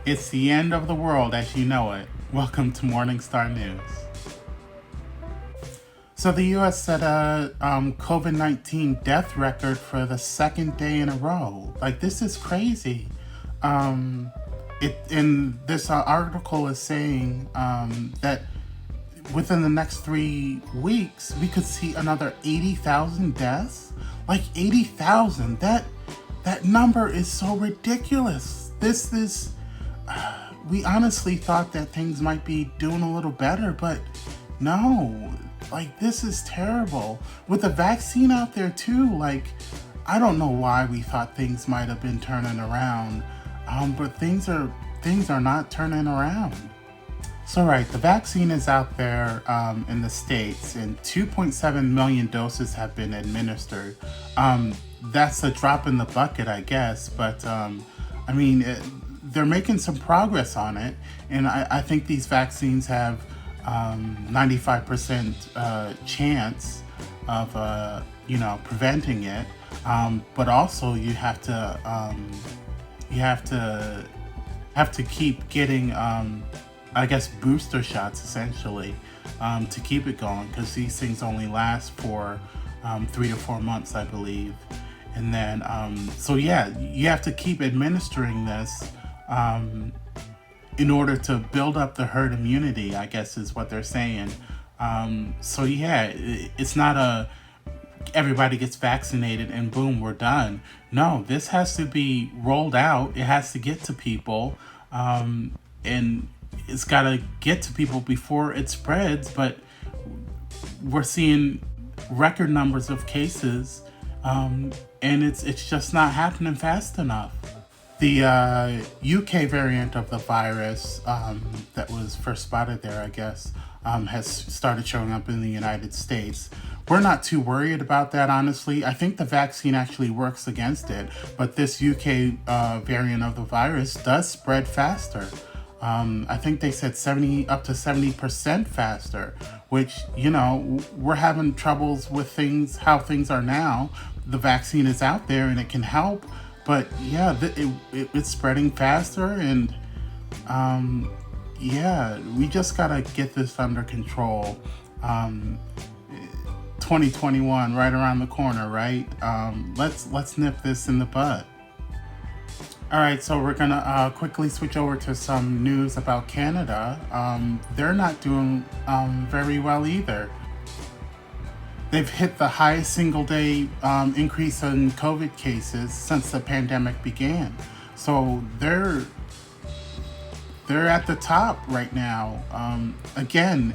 It's the end of the world as you know it. Welcome to Morningstar News. So the U.S. set a COVID-19 death record for the second day in a row. Like, this is crazy. In this article is saying that within the next 3 weeks, we could see another 80,000 deaths. Like 80,000. That number is so ridiculous. This is. We honestly thought that things might be doing a little better, but no. Like, this is terrible. With the vaccine out there too, like, I don't know why we thought things might have been turning around, but things are not turning around. So right, the vaccine is out there in the States, and 2.7 million doses have been administered. That's a drop in the bucket, I guess, but they're making some progress on it, and I think these vaccines have 95% chance of preventing it, but also you have to keep getting booster shots essentially to keep it going, because these things only last for 3 to 4 months, I believe. And then you have to keep administering this in order to build up the herd immunity, I guess is what they're saying. It's not everybody gets vaccinated and boom, we're done. No, this has to be rolled out. It has to get to people, and it's got to get to people before it spreads. But we're seeing record numbers of cases, and it's just not happening fast enough. The UK variant of the virus that was first spotted there, I guess, has started showing up in the United States. We're not too worried about that, honestly. I think the vaccine actually works against it, but this UK variant of the virus does spread faster. I think they said up to 70% faster, which, we're having troubles with how things are now. The vaccine is out there and it can help. But yeah, it's spreading faster, and we just gotta get this under control. 2021 right around the corner, right? Let's nip this in the bud. All right, so we're gonna quickly switch over to some news about Canada. They're not doing very well either. They've hit the highest single-day increase in COVID cases since the pandemic began. So they're at the top right now. Again,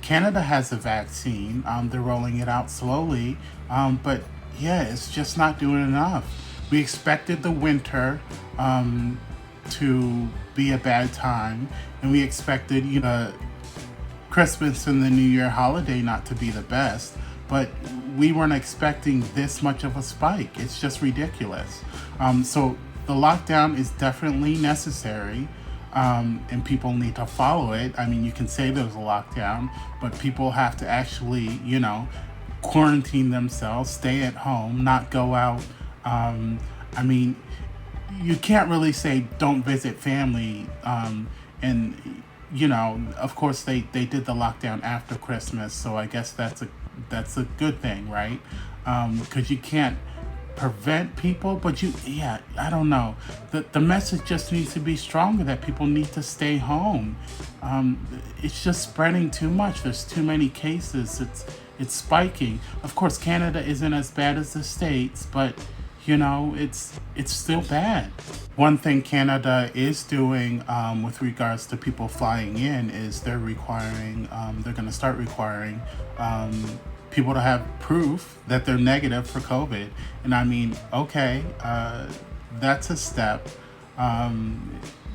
Canada has a vaccine. They're rolling it out slowly, but yeah, it's just not doing enough. We expected the winter to be a bad time, and we expected Christmas and the New Year holiday not to be the best. But we weren't expecting this much of a spike. It's just ridiculous. So the lockdown is definitely necessary, and people need to follow it. I mean, you can say there's a lockdown, but people have to actually, quarantine themselves, stay at home, not go out. You can't really say don't visit family. Of course, they did the lockdown after Christmas, so I guess that's a good thing, right? Because you can't prevent people, but I don't know. The message just needs to be stronger that people need to stay home. It's just spreading too much. There's too many cases. It's spiking. Of course, Canada isn't as bad as the States, but it's still bad. One thing Canada is doing with regards to people flying in is they're going to start requiring people to have proof that they're negative for COVID. And I mean, okay, that's a step.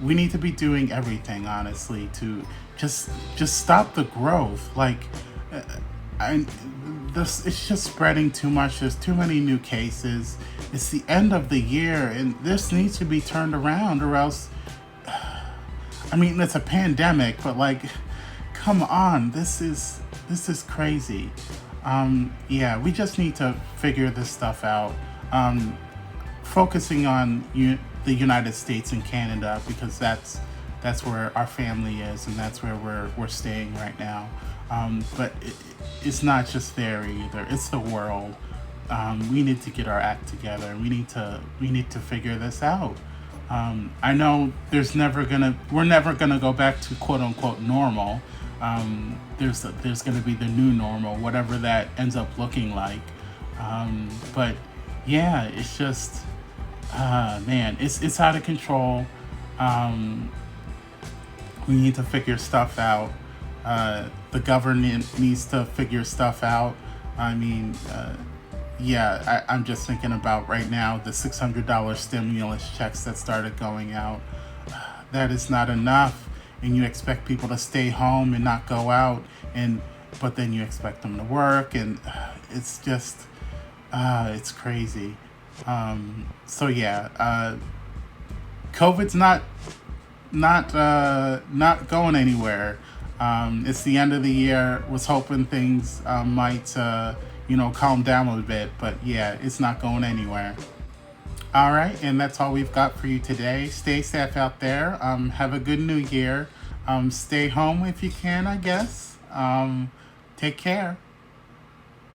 We need to be doing everything, honestly, to just stop the growth. Like, it's just spreading too much. There's too many new cases. It's the end of the year, and this needs to be turned around, or else, it's a pandemic, but like, come on, this is crazy. We just need to figure this stuff out. Focusing on the the United States and Canada, because that's where our family is, and that's where we're staying right now. But it's not just there either; it's the world. We need to get our act together. We need to figure this out. I know we're never gonna go back to quote unquote normal. There's gonna be the new normal, whatever that ends up looking like. But yeah, it's just, man, it's out of control. Um, we need to figure stuff out. The government needs to figure stuff out. I mean, yeah, I'm just thinking about right now the $600 stimulus checks that started going out. That is not enough, and you expect people to stay home and not go out, but then you expect them to work, and it's just, it's crazy. So yeah, COVID's not going anywhere. It's the end of the year. Was hoping things might calm down a bit, but yeah, it's not going anywhere. All right, and that's all we've got for you today. Stay safe out there. Have a good new year. Stay home if you can, I guess. Take care.